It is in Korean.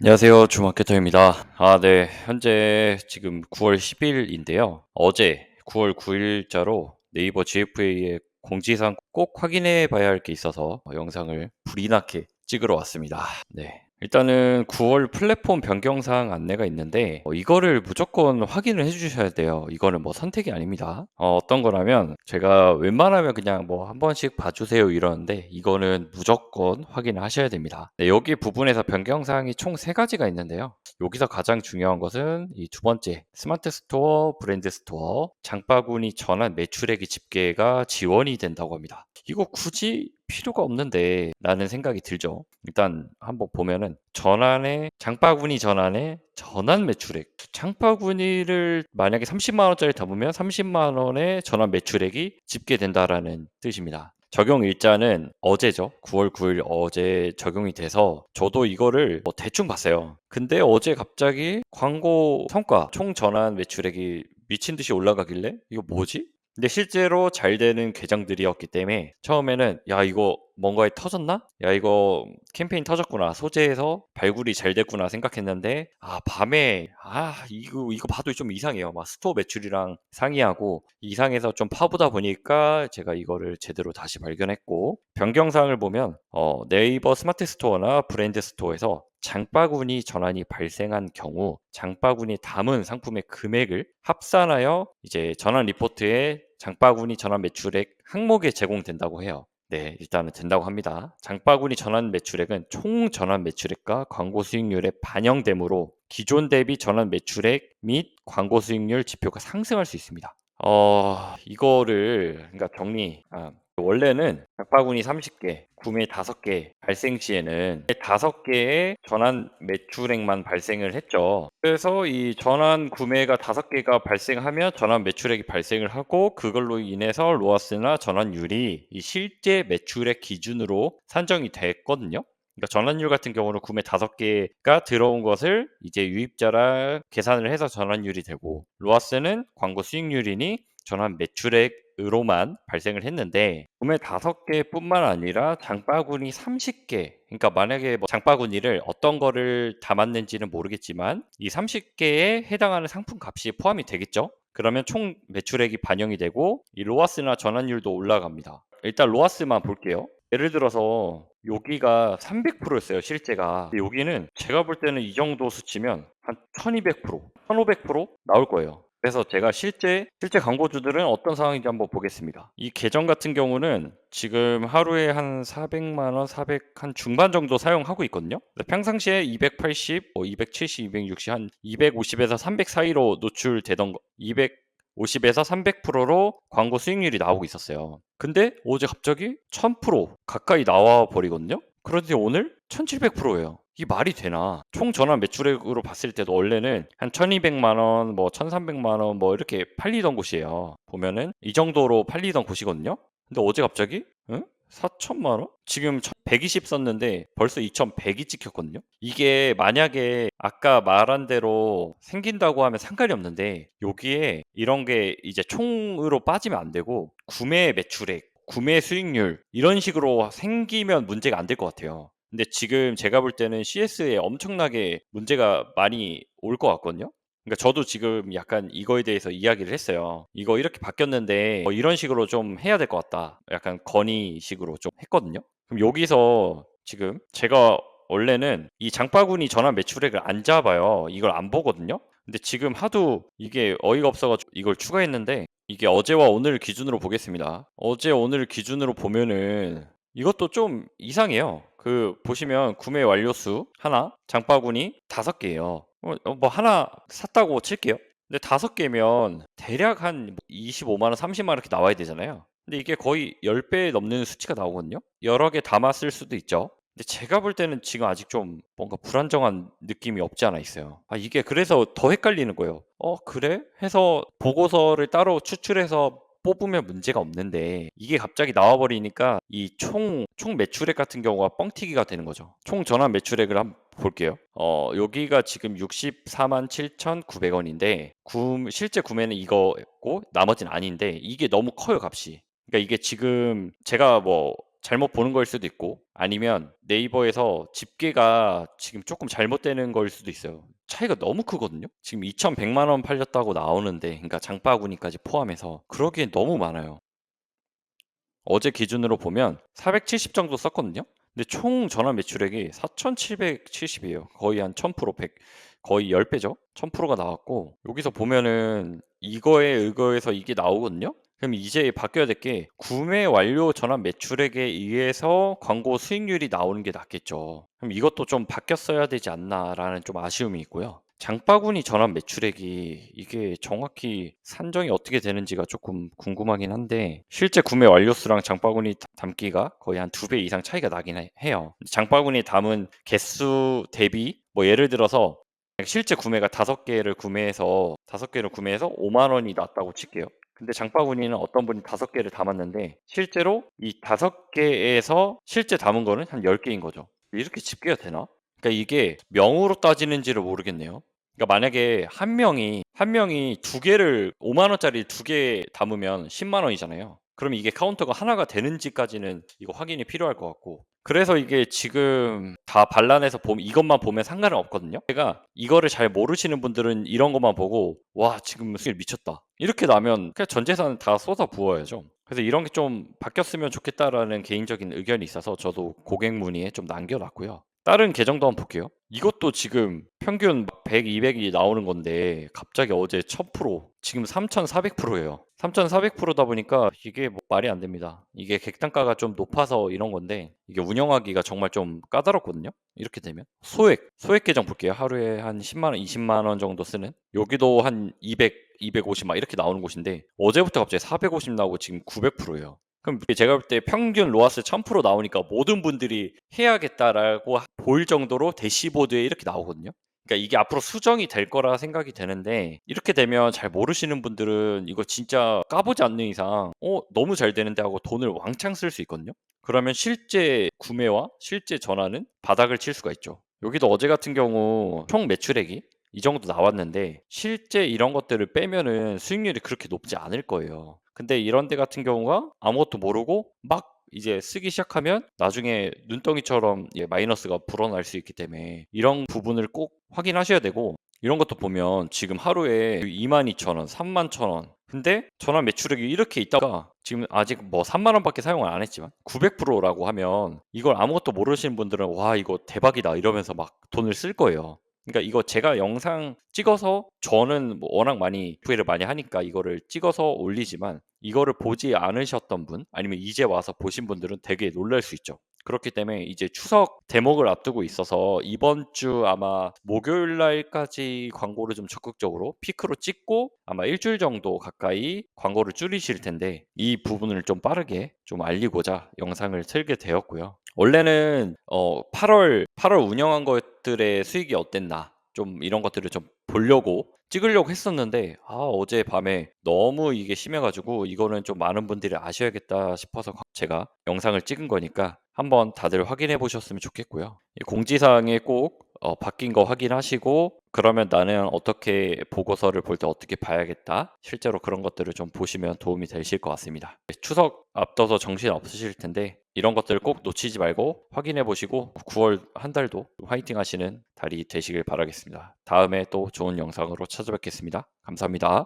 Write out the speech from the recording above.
안녕하세요. 주마케터입니다. 네. 현재 지금 9월 10일 인데요. 어제 9월 9 일자로 네이버 GFA의 공지사항 꼭 확인해 봐야 할 게 있어서 영상을 불이 나게 찍으러 왔습니다. 네. 일단은 9월 플랫폼 변경 사항 안내가 있는데 이거를 무조건 확인을 해 주셔야 돼요. 이거는 뭐 선택이 아닙니다. 어떤 거라면 제가 웬만하면 그냥 뭐 "한 번씩 봐 주세요." 이러는데 이거는 무조건 확인을 하셔야 됩니다. 네, 여기 부분에서 변경 사항이 총 3 가지가 있는데요. 여기서 가장 중요한 것은 이 두 번째 스마트 스토어, 브랜드 스토어, 장바구니 전환 매출액의 집계가 지원이 된다고 합니다. 이거 굳이 필요가 없는데 라는 생각이 들죠. 일단 한번 보면은 장바구니 전환의 전환 매출액. 장바구니를 만약에 300,000 원짜리 담으면 300,000 원의 전환 매출액이 집계된다라는 뜻입니다. 적용 일자는 어제죠. 9월 9일 어제 적용이 돼서 저도 이거를 뭐 대충 봤어요. 근데 어제 갑자기 광고 성과 총 전환 매출액이 미친 듯이 올라가길래 '이거 뭐지?' 근데 실제로 잘 되는 계정들이었기 때문에 처음에는 '야 이거 뭔가에 터졌나? 야 이거 캠페인 터졌구나. 소재에서 발굴이 잘 됐구나.' 생각했는데 밤에 이거 봐도 좀 이상해요. 막 스토어 매출이랑 상이하고 이상해서 좀 파보다 보니까 제가 이거를 제대로 다시 발견했고 변경 사항을 보면 네이버 스마트 스토어나 브랜드 스토어에서 장바구니 전환이 발생한 경우 장바구니에 담은 상품의 금액을 합산하여 이제 전환 리포트에 장바구니 전환 매출액 항목에 제공된다고 해요. 네, 일단은 된다고 합니다. 장바구니 전환 매출액은 총 전환 매출액과 광고 수익률에 반영되므로 기존 대비 전환 매출액 및 광고 수익률 지표가 상승할 수 있습니다. 이거를 그러니까 원래는 장바구니 30개, 구매 5개 발생 시에는 5개의 전환 매출액만 발생을 했죠. 그래서 이 전환 구매가 5개가 발생하면 전환 매출액이 발생을 하고 그걸로 인해서 로아스나 전환율이 이 실제 매출액 기준으로 산정이 됐거든요. 그러니까 전환율 같은 경우는 구매 5개가 들어온 것을 이제 유입자랑 계산을 해서 전환율이 되고 로아스는 광고 수익률이니 전환 매출액으로만 발생을 했는데 구매 5개뿐만 아니라 장바구니 30개 그러니까 만약에 뭐 장바구니를 어떤 거를 담았는지는 모르겠지만 이 30개에 해당하는 상품 값이 포함이 되겠죠. 그러면 총 매출액이 반영이 되고 이 로아스나 전환율도 올라갑니다. 일단 로아스만 볼게요. 예를 들어서 여기가 300%였어요 실제가. 근데 여기는 제가 볼 때는 이 정도 수치면 한 1200%, 1500% 나올 거예요. 그래서 제가 실제 광고주들은 어떤 상황인지 한번 보겠습니다. 이 계정 같은 경우는 지금 하루에 한 400만 원, 400 한 중반 정도 사용하고 있거든요. 근데 평상시에 280, 뭐 270, 260, 한 250에서 300 사이로 노출되던 거 250에서 300%로 광고 수익률이 나오고 있었어요. 근데 어제 갑자기 1000% 가까이 나와 버리거든요. 그런데 오늘 1700%예요. 이게 말이 되나? 총 전환 매출액으로 봤을 때도 원래는 한 1200만 원, 뭐 1300만 원 뭐 이렇게 팔리던 곳이에요. 보면은 이 정도로 팔리던 곳이거든요. 근데 어제 갑자기 4천만 원? 지금 120 썼는데 벌써 2100이 찍혔거든요. 이게 만약에 아까 말한 대로 생긴다고 하면 상관이 없는데 여기에 이런 게 이제 총으로 빠지면 안 되고 구매 매출액, 구매 수익률 이런 식으로 생기면 문제가 안 될 것 같아요. 근데 지금 제가 볼 때는 CS에 엄청나게 문제가 많이 올 것 같거든요. 그러니까 저도 지금 약간 이거에 대해서 이야기를 했어요. "이거 이렇게 바뀌었는데 이런 식으로 좀 해야 될 것 같다." 약간 건의식으로 좀 했거든요. 그럼 여기서 지금 제가 원래는 이 장바구니 전환 매출액을 안 잡아요. 이걸 안 보거든요. 근데 지금 하도 이게 어이가 없어 가지고 이걸 추가했는데 이게 어제와 오늘 기준으로 보겠습니다. 어제 오늘 기준으로 보면은 이것도 좀 이상해요. 보시면 구매 완료 수 하나, 장바구니 5개예요. 뭐 하나 샀다고 칠게요. 근데 5개면 대략 한 25만 원, 30만 원 이렇게 나와야 되잖아요. 근데 이게 거의 10배 넘는 수치가 나오거든요. 여러 개 담았을 수도 있죠. 근데 제가 볼 때는 지금 아직 좀 뭔가 불안정한 느낌이 없지 않아 있어요. 이게 그래서 더 헷갈리는 거예요. '어 그래?' 해서 보고서를 따로 추출해서 뽑으면 문제가 없는데 이게 갑자기 나와 버리니까 이 총 매출액 같은 경우가 뻥튀기가 되는 거죠. 총 전환 매출액을 한번 볼게요. 여기가 지금 647,900 원인데 실제 구매는 이거였고 나머지는 아닌데 이게 너무 커요 값이. 그러니까 이게 지금 제가 뭐 잘못 보는 거일 수도 있고 아니면 네이버에서 집계가 지금 쪼끔 잘못되는 거일 수도 있어요. 차이가 너무 크거든요. 지금 2,100만 원 팔렸다고 나오는데 그러니까 장바구니까지 포함해서 그러기엔 너무 많아요. 어제 기준으로 보면 470 정도 썼거든요. 근데 총 전환 매출액이 4,770 이에요. 거의 한 1000% 100 거의 10 배죠. 1000%가 나왔고 여기서 보면은 이거에 의거해서 이게 나오거든요. 그럼 이제 바뀌어야 될 게 구매 완료 전환 매출액에 의해서 광고 수익률이 나오는 게 낫겠죠. 그럼 이것도 좀 바뀌었어야 되지 않나라는 좀 아쉬움이 있고요. 장바구니 전환 매출액이 이게 정확히 산정이 어떻게 되는지가 조금 궁금하긴 한데 실제 구매 완료 수랑 장바구니 담기가 거의 한 2배 이상 차이가 나긴 해요. 장바구니에 담은 개수 대비 뭐 예를 들어서 실제 구매가 5개를 구매해서 5개를 구매해서 5만 원이 났다고 칠게요. 근데 장바구니는 어떤 분이 5개를 담았는데 실제로 이 5개에서 실제 담은 거는 한 10개인 거죠. 이렇게 집계가 되나? 그러니까 이게 명으로 따지는지를 모르겠네요. 그러니까 만약에 한 명이 2개를 5만 원짜리 2개 담으면 10만 원이잖아요. 그럼 이게 카운터가 하나가 되는지까지는 이거 확인이 필요할 것 같고 그래서 이게 지금 다 반란해서 보면 이것만 보면 상관은 없거든요. 제가 이거를 잘 모르시는 분들은 이런 것만 보고 '와 지금 수익 미쳤다.' 이렇게 나면 그냥 전 재산 다 쏟아 부어야죠. 그래서 '이런 게 좀 바뀌었으면 좋겠다.'라는 개인적인 의견이 있어서 저도 고객 문의에 좀 남겨 놨고요. 다른 계정도 한번 볼게요. 이것도 지금 평균 100, 200이 나오는 건데 갑자기 어제 1000% 지금 3,400% 예요. 3,400%다 보니까 이게 뭐 말이 안 됩니다. 이게 객단가가 좀 높아서 이런 건데 이게 운영하기가 정말 좀 까다롭거든요. 이렇게 되면. 소액 계정 볼게요. 하루에 한 10만 원, 20만 원 정도 쓰는. 여기도 한 200, 250 막 이렇게 나오는 곳인데 어제부터 갑자기 450 나오고 지금 900% 예요. 그럼 제가 볼 때 평균 로아스 1000% 나오니까 모든 분들이 해야겠다라고 보일 정도로 대시보드에 이렇게 나오거든요. 그러니까 이게 앞으로 수정이 될 거라 생각이 되는데 이렇게 되면 잘 모르시는 분들은 이거 진짜 까보지 않는 이상 '어 너무 잘 되는데.' 하고 돈을 왕창 쓸 수 있거든요. 그러면 실제 구매와 실제 전환은 바닥을 칠 수가 있죠. 여기도 어제 같은 경우 총 매출액이 이 정도 나왔는데 실제 이런 것들을 빼면은 수익률이 그렇게 높지 않을 거예요. 근데 이런 데 같은 경우가 아무것도 모르고 막 이제 쓰기 시작하면 나중에 눈덩이처럼 마이너스가 불어날 수 있기 때문에 이런 부분을 꼭 확인하셔야 되고 이런 것도 보면 지금 하루에 22,000원, 31,000원 근데 전환 매출액이 이렇게 있다가 지금 아직 뭐 3만 원밖에 사용을 안 했지만 900%라고 하면 이걸 아무것도 모르시는 분들은 '와 이거 대박이다.' 이러면서 막 돈을 쓸 거예요. 그러니까 이거 제가 영상 찍어서 저는 뭐 워낙 많이 구애를 많이 하니까 이거를 찍어서 올리지만 이거를 보지 않으셨던 분 아니면 이제 와서 보신 분들은 되게 놀랄 수 있죠. 그렇기 때문에 이제 추석 대목을 앞두고 있어서 이번 주 아마 목요일 날까지 광고를 좀 적극적으로 피크로 찍고 아마 일 주일 정도 가까이 광고를 줄이실 텐데 이 부분을 좀 빠르게 좀 알리고자 영상을 틀게 되었고요. 원래는 8월 운영한 것들의 수익이 어땠나 좀 이런 것들을 좀 보려고 찍으려고 했었는데 어젯밤에 너무 이게 심해 가지고 이거는 좀 많은 분들이 아셔야겠다 싶어서 제가 영상을 찍은 거니까 한번 다들 확인해 보셨으면 좋겠고요. 이 공지사항에 꼭 바뀐 거 확인하시고 그러면 '나는 어떻게 보고서를 볼 때 어떻게 봐야겠다.' 실제로 그런 것들을 좀 보시면 도움이 되실 것 같습니다. 추석 앞둬서 정신 없으실 텐데 이런 것들을 꼭 놓치지 말고 확인해 보시고 9월 한 달도 화이팅 하시는 달이 되시길 바라겠습니다. 다음에 또 좋은 영상으로 찾아뵙겠습니다. 감사합니다.